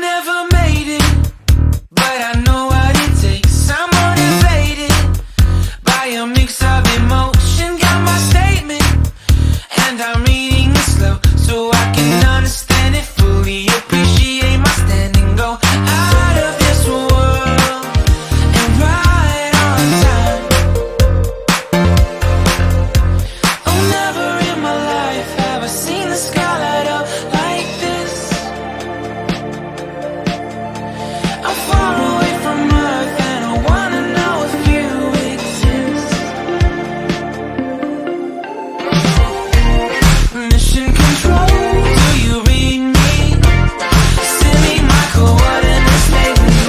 never made it, but I know what it takes. I'm motivated by a mix of emotion. Got my statement, and I'm reading it slow so I can understand it fully. Appreciate my standing, go out of this world and right on time. Oh, never in my life have I seen the sky light up like this. I'm far away from Earth and I wanna know if you exist. Mission control, do you read me? Send me my coordinates lately.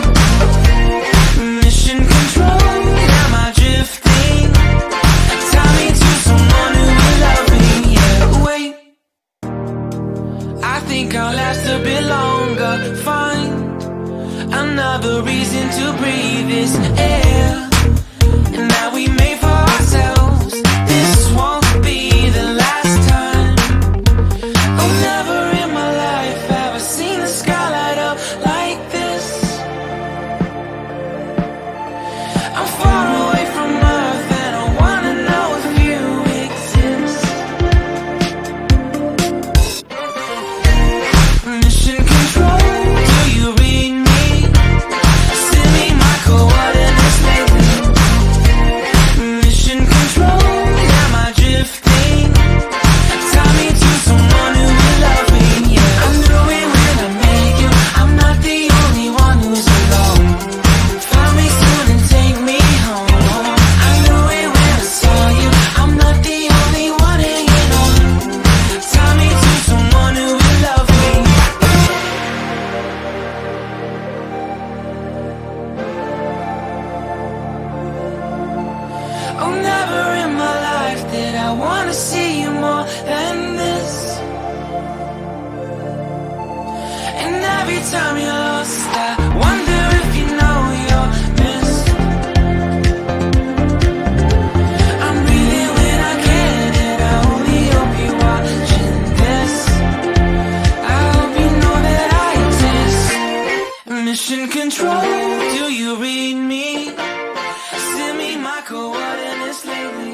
Mission control, am I drifting? Tie me to someone who will love me. Yeah, wait, I think I'll last a bit longer. Find another reason to breathe this air, and that we made for ourselves. This won't be the last time. Oh, never in my life have I seen the sky light up like this. I'm far away from Earth and I wanna know if you exist. Mission control, do you read me? Send me my coordinates lately. Mission control, am I drifting? Tie me to someone who will love me. Yeah, I knew it when I met you. I'm not the only one who's alone. Find me soon and take me home. I knew it when I saw you. I'm not the only one hanging on. Tie me to someone who will love me. Oh, never in my life did I wanna see you more than this. And every time you're lost, I wonder if you know you're missed. I'm breathing when I can, and I only hope you're watching this. I hope you know that I exist. Mission control, do you read me? Send me my coordinates lately.